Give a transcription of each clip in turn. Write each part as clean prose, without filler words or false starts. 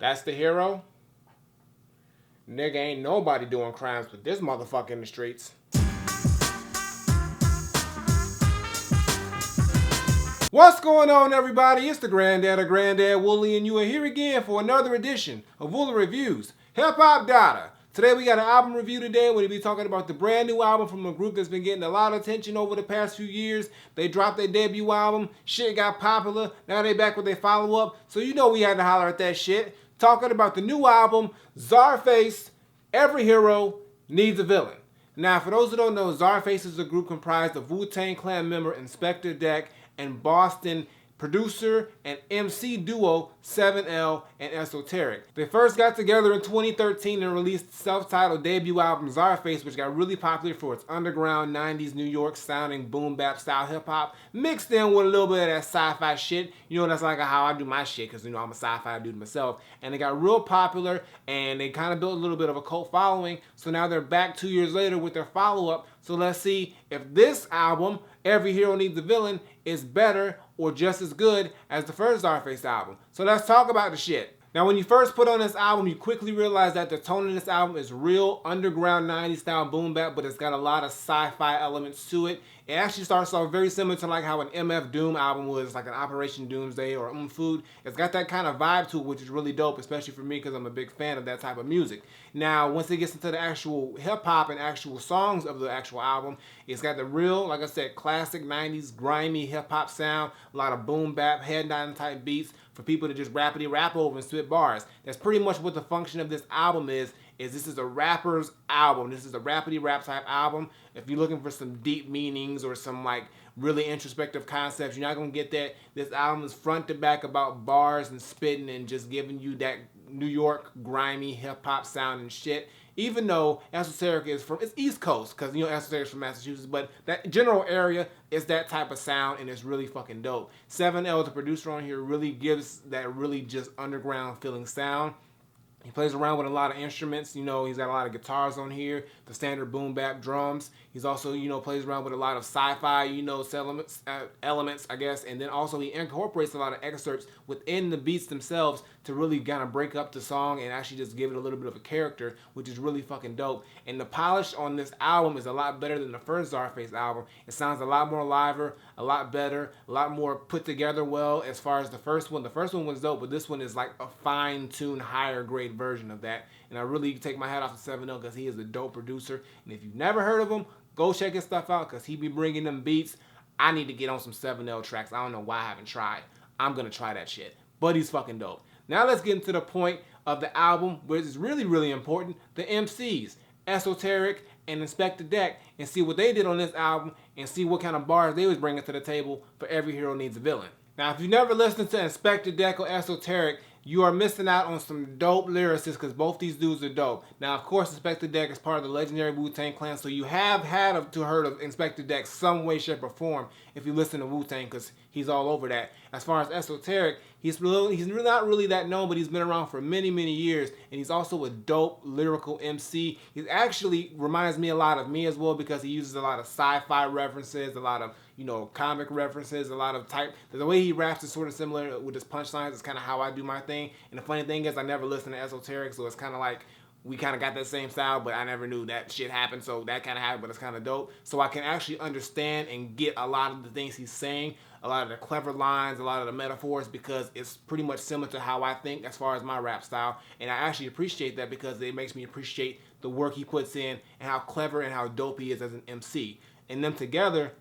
That's the hero? Nigga, ain't nobody doing crimes with this motherfucker in the streets. What's going on, everybody? It's the Granddad of Granddad Woolly, and you are here again for another edition of Woolly Reviews Hip Hop Data. Today we got an album review today. We'll be talking about the brand new album from a group that's been getting a lot of attention over the past few years. They dropped their debut album, shit got popular, now they back with their follow-up, so you know we had to holler at that shit. Talking about the new album, Czarface, Every Hero Needs a Villain. Now, for those who don't know, Czarface is a group comprised of Wu-Tang Clan member Inspectah Deck and Boston producer and MC duo 7L and Esoteric. They first got together in 2013 and released the self-titled debut album Czarface, which got really popular for its underground 90s New York sounding boom bap style hip hop, mixed in with a little bit of that sci-fi shit. You know, that's like how I do my shit, because you know I'm a sci-fi dude myself. And they got real popular and they kind of built a little bit of a cult following. So now they're back 2 years later with their follow-up. So let's see if this album, Every Hero Needs a Villain, is better or just as good as the first Czarface album. So let's talk about the shit. Now, when you first put on this album, you quickly realize that the tone of this album is real underground 90s style boom bap, but it's got a lot of sci-fi elements to it. It actually starts off very similar to like how an MF Doom album was, like an Operation Doomsday or Food. It's got that kind of vibe to it, which is really dope, especially for me because I'm a big fan of that type of music. Now, once it gets into the actual hip-hop and actual songs of the actual album, it's got the real, like I said, classic 90s grimy hip-hop sound, a lot of boom bap, head-nodding type beats for people to just rapidly rap over and spit bars. That's pretty much what the function of this album is this is a rapper's album. This is a rapidy rap type album. If you're looking for some deep meanings or some like really introspective concepts, you're not gonna get that. This album is front to back about bars and spitting and just giving you that New York grimy hip hop sound and shit. Even though Esoteric is from, it's East Coast, because you know Esoteric's from Massachusetts, but that general area is that type of sound and it's really fucking dope. 7L, the producer on here, really gives that really just underground feeling sound. He plays around with a lot of instruments. You know, he's got a lot of guitars on here, the standard boom bap drums. He's also, you know, plays around with a lot of sci-fi, you know, elements, I guess. And then also he incorporates a lot of excerpts within the beats themselves to really kind of break up the song and actually just give it a little bit of a character, which is really fucking dope. And the polish on this album is a lot better than the first Czarface album. It sounds a lot more liver, a lot better, a lot more put together well as far as the first one. The first one was dope, but this one is like a fine-tuned, higher grade version of that. And I really take my hat off to 7L because he is a dope producer. And if you've never heard of him, go check his stuff out because he be bringing them beats. I need to get on some 7L tracks. I don't know why I haven't tried. I'm going to try that shit. But he's fucking dope. Now let's get into the point of the album, which is really, really important. The MCs, Esoteric and Inspectah Deck, and see what they did on this album and see what kind of bars they was bringing to the table for Every Hero Needs a Villain. Now, if you've never listened to Inspectah Deck or Esoteric, you are missing out on some dope lyricists because both these dudes are dope. Now, of course, Inspectah Deck is part of the legendary Wu-Tang Clan, so you have had to heard of Inspectah Deck some way, shape, or form if you listen to Wu-Tang because he's all over that. As far as Esoteric, he's not really that known, but he's been around for many, many years, and he's also a dope lyrical MC. He actually reminds me a lot of me as well because he uses a lot of sci-fi references, a lot of, you know, comic references, a lot of type. The way he raps is sort of similar with his punchlines. It's kind of how I do my thing. And the funny thing is I never listened to Esoteric, so it's kind of like we kind of got that same style, but I never knew that shit happened, so that kind of happened, but it's kind of dope. So I can actually understand and get a lot of the things he's saying, a lot of the clever lines, a lot of the metaphors, because it's pretty much similar to how I think as far as my rap style. And I actually appreciate that because it makes me appreciate the work he puts in and how clever and how dope he is as an MC. And them together,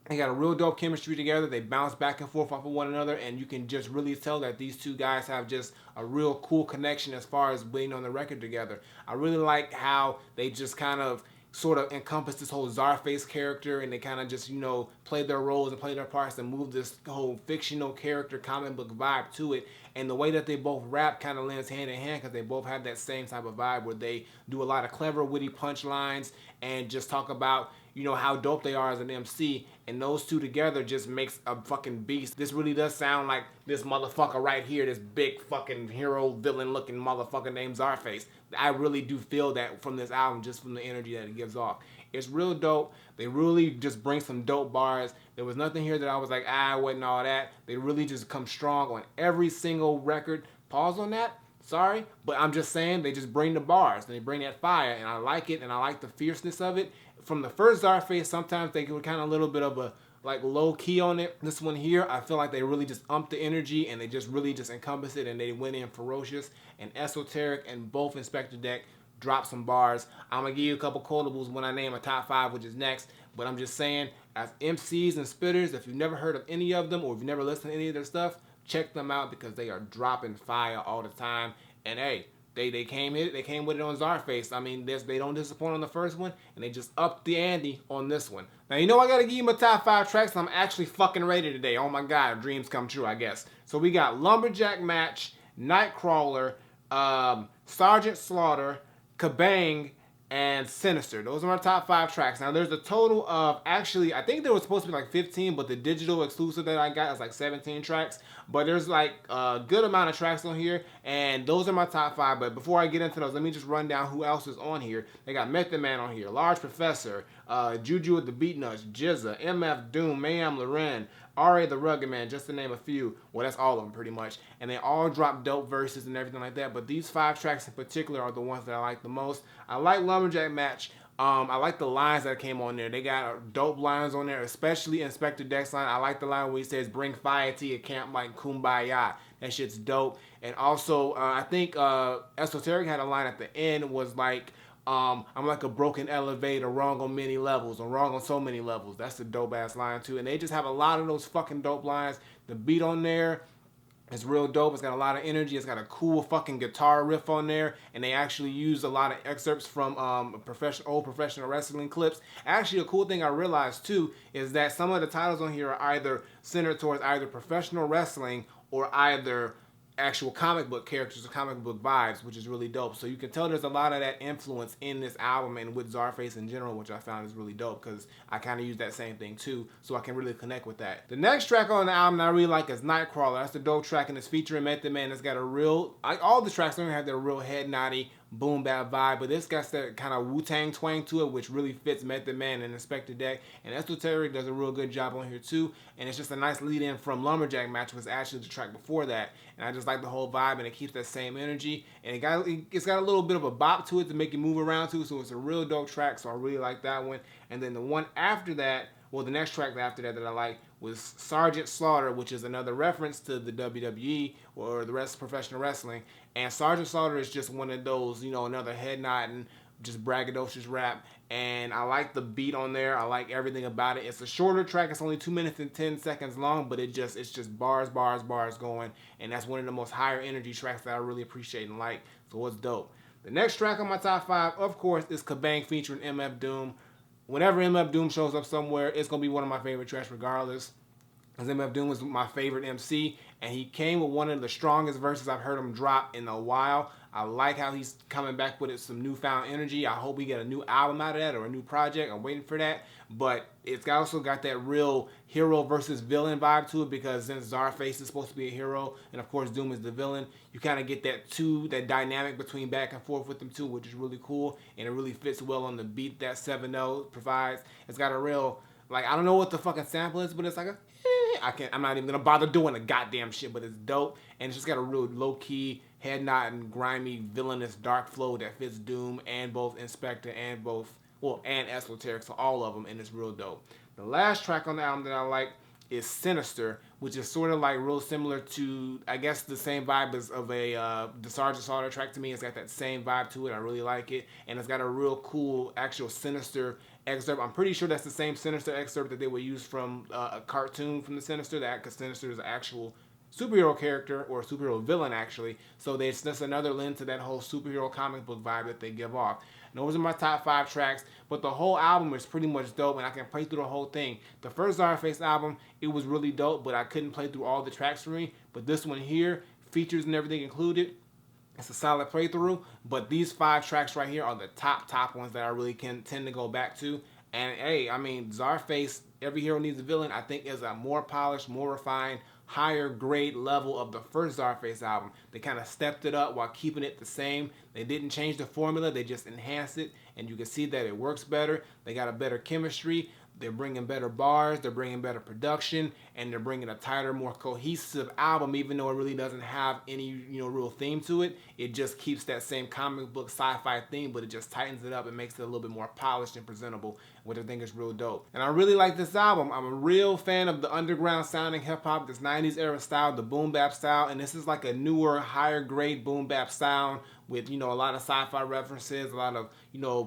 they got a real dope chemistry together. They bounce back and forth off of one another, and you can just really tell that these two guys have just a real cool connection as far as being on the record together. I really like how they just kind of sort of encompass this whole Czarface character, and they kind of just, you know, play their roles and play their parts and move this whole fictional character comic book vibe to it. And the way that they both rap kind of lands hand in hand because they both have that same type of vibe where they do a lot of clever, witty punchlines and just talk about, you know, how dope they are as an MC. And those two together just makes a fucking beast. This really does sound like this motherfucker right here, this big fucking hero villain looking motherfucker named Czarface. I really do feel that from this album, just from the energy that it gives off. It's real dope. They really just bring some dope bars. There was nothing here that I was like, wasn't all that. They really just come strong on every single record. Pause on that. Sorry, but I'm just saying they just bring the bars and they bring that fire, and I like it, and I like the fierceness of it. From the first Czarface, sometimes they were kind of a little bit of a like low key on it. This one here, I feel like they really just umped the energy and they just really just encompassed it, and they went in ferocious. And Esoteric and both Inspectah Deck drop some bars. I'm gonna give you a couple quotables when I name a top 5, which is next. But I'm just saying, as MCs and spitters, if you've never heard of any of them or if you've never listened to any of their stuff, check them out because they are dropping fire all the time. And hey, they came with it on Czarface. I mean, they don't disappoint on the first one, and they just upped the ante on this one. Now, you know I gotta give you my top 5 tracks. I'm actually fucking ready today. Oh my god, dreams come true, I guess. So we got Lumberjack Match, Nightcrawler, Sergeant Slaughter, Kabang, and Sinister. Those are my top 5 tracks. Now, there's a total of, actually, I think there was supposed to be like 15, but the digital exclusive that I got is like 17 tracks. But there's like a good amount of tracks on here, and those are my top 5. But before I get into those, let me just run down who else is on here. They got Method Man on here, Large Professor, Juju with the Beatnuts, Jizza, MF Doom, Mayhem Loren, R.A. the Rugged Man, just to name a few. Well, that's all of them pretty much. And they all drop dope verses and everything like that. But these 5 tracks in particular are the ones that I like the most. I like Lumberjack Match. I like the lines that came on there. They got dope lines on there, especially Inspectah Deck's line. I like the line where he says, "Bring fire to your camp like kumbaya." That shit's dope. And also, I think Esoteric had a line at the end was like, I'm like a broken elevator, wrong on many levels, or wrong on so many levels. That's a dope ass line too. And they just have a lot of those fucking dope lines. The beat on there is real dope. It's got a lot of energy. It's got a cool fucking guitar riff on there. And they actually use a lot of excerpts from old professional wrestling clips. Actually, a cool thing I realized too is that some of the titles on here are either centered towards either professional wrestling or either actual comic book characters or comic book vibes, which is really dope. So you can tell there's a lot of that influence in this album and with Czarface in general, which I found is really dope because I kind of use that same thing too, so I can really connect with that. The next track on the album that I really like is Nightcrawler. That's the dope track, and it's featuring Method Man. It's got a real, like all the tracks don't have their real head noddy boom bap vibe, but this got that kind of Wu-Tang twang to it, which really fits Method Man and Inspectah Deck. And Esoteric does a real good job on here too. And it's just a nice lead in from Lumberjack Match, which was actually the track before that. And I just like the whole vibe, and it keeps that same energy. And it's got a little bit of a bop to it to make you move around to, so it's a real dope track. So I really like that one. And then the one after that, well, the next track after that I like was Sergeant Slaughter, which is another reference to the WWE or the rest of professional wrestling. And Sergeant Slaughter is just one of those, you know, another head nodding, just braggadocious rap. And I like the beat on there. I like everything about it. It's a shorter track. It's only 2 minutes and 10 seconds long, but it's just bars going. And that's one of the most higher energy tracks that I really appreciate and like. So it's dope. The next track on my top 5, of course, is Kabang featuring MF Doom. Whenever MF Doom shows up somewhere, it's going to be one of my favorite tracks regardless. Because MF Doom was my favorite MC, and he came with one of the strongest verses I've heard him drop in a while. I like how he's coming back with some newfound energy. I hope we get a new album out of that or a new project. I'm waiting for that. But it's also got that real hero versus villain vibe to it, because since Czarface is supposed to be a hero and of course Doom is the villain, you kind of get that dynamic between back and forth with them too, which is really cool, and it really fits well on the beat that 7-0 provides. It's got a real, like, I don't know what the fucking sample is, but it's like a I'm not even gonna bother doing the goddamn shit, but it's dope, and it's just got a real low-key, head-nodding, grimy, villainous, dark flow that fits Doom and both Inspectah and Esoteric, so all of them, and it's real dope. The last track on the album that I like is Sinister, which is sort of like real similar to, I guess, the same vibe as of the Sergeant Slaughter track to me. It's got that same vibe to it. I really like it, and it's got a real cool actual Sinister excerpt. I'm pretty sure that's the same Sinister excerpt that they would use from a cartoon from the Sinister, because Sinister is an actual superhero character, or a superhero villain actually, so that's another lens to that whole superhero comic book vibe that they give off. And those are my top 5 tracks, but the whole album is pretty much dope, and I can play through the whole thing. The first Czarface album, it was really dope, but I couldn't play through all the tracks for me. But this one here, features and everything included, it's a solid playthrough. But these 5 tracks right here are the top ones that I really can tend to go back to. And hey, I mean, Czarface, Every Hero Needs a Villain, I think is a more polished, more refined, higher grade level of the first Czarface album. They kind of stepped it up while keeping it the same. They didn't change the formula, they just enhanced it, and you can see that it works better. They got a better chemistry. They're bringing better bars, they're bringing better production, and they're bringing a tighter, more cohesive album, even though it really doesn't have any, real theme to it. It just keeps that same comic book sci-fi theme, but it just tightens it up and makes it a little bit more polished and presentable, which I think is real dope. And I really like this album. I'm a real fan of the underground sounding hip-hop, this 90s era style, the boom bap style, and this is like a newer, higher grade boom bap sound with, a lot of sci-fi references, a lot of,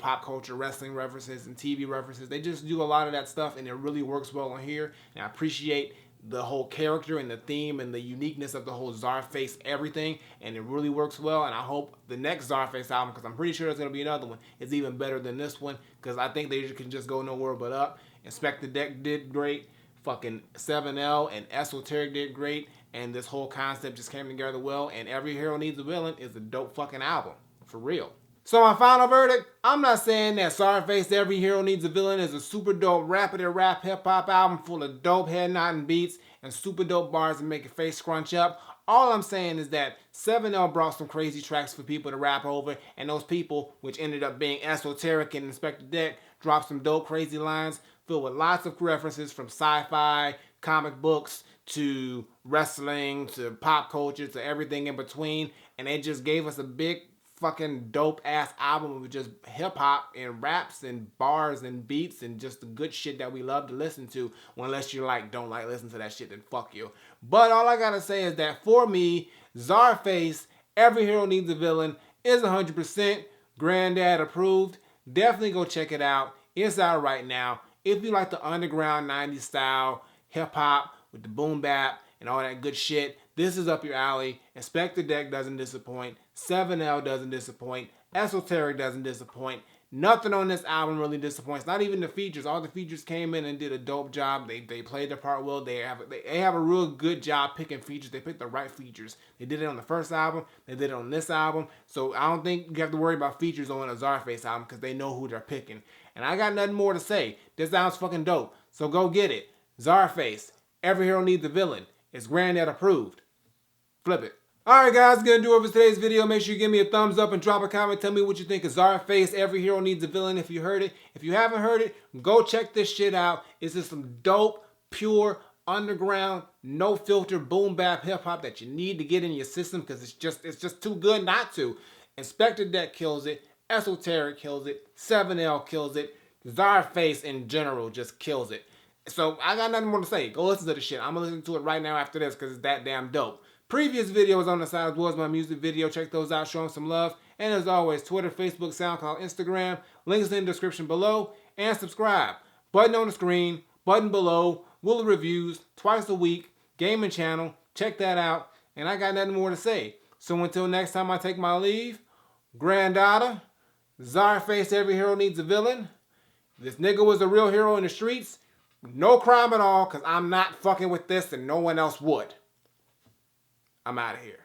pop culture, wrestling references, and TV references. They just do a lot of that stuff, and it really works well on here. And I appreciate the whole character and the theme and the uniqueness of the whole Czarface everything, and it really works well. And I hope the next Czarface album, because I'm pretty sure there's going to be another one, is even better than this one, because I think they can just go nowhere but up. Inspectah Deck did great. Fucking 7L and Esoteric did great, and this whole concept just came together well, and Every Hero Needs a Villain is a dope fucking album, for real. So my final verdict, I'm not saying that Czarface Every Hero Needs a Villain is a super dope rapidy rap hip hop album full of dope head nodding beats and super dope bars that make your face scrunch up. All I'm saying is that 7L brought some crazy tracks for people to rap over, and those people, which ended up being Esoteric and Inspectah Deck, dropped some dope crazy lines filled with lots of references from sci-fi, comic books, to wrestling, to pop culture, to everything in between, and they just gave us a big fucking dope ass album with just hip hop and raps and bars and beats and just the good shit that we love to listen to. Well, unless you don't like listening to that shit, then fuck you. But all I gotta say is that for me, Czarface Every Hero Needs a Villain is 100% Granddad approved. Definitely go check it out. It's out right now. If you like the underground 90s style hip hop with the boom bap and all that good shit, this is up your alley. Inspectah Deck doesn't disappoint. 7L doesn't disappoint. Esoteric doesn't disappoint. Nothing on this album really disappoints. Not even the features. All the features came in and did a dope job. They played their part well. They have a real good job picking features. They picked the right features. They did it on the first album. They did it on this album. So I don't think you have to worry about features on a Czarface album because they know who they're picking. And I got nothing more to say. This sounds fucking dope. So go get it. Czarface Every Hero Needs a Villain. It's Granddad approved. Flip it. Alright guys, gonna do it for today's video. Make sure you give me a thumbs up and drop a comment. Tell me what you think of Czarface Every Hero Needs a Villain if you heard it. If you haven't heard it, go check this shit out. It's just some dope, pure, underground, no filter, boom bap hip hop that you need to get in your system because it's just too good not to. Inspectah Deck kills it. Esoteric kills it. 7L kills it. Czarface in general just kills it. So I got nothing more to say. Go listen to the shit. I'm gonna listen to it right now after this because it's that damn dope. Previous videos on the side as well as my music video. Check those out. Show them some love. And as always, Twitter, Facebook, SoundCloud, Instagram. Links in the description below. And subscribe. Button on the screen. Button below. Woolly Reviews. Twice a week. Gaming channel. Check that out. And I got nothing more to say. So until next time I take my leave. Granddaughter. Czarface Every Hero Needs a Villain. This nigga was a real hero in the streets. No crime at all, because I'm not fucking with this and no one else would. I'm out of here.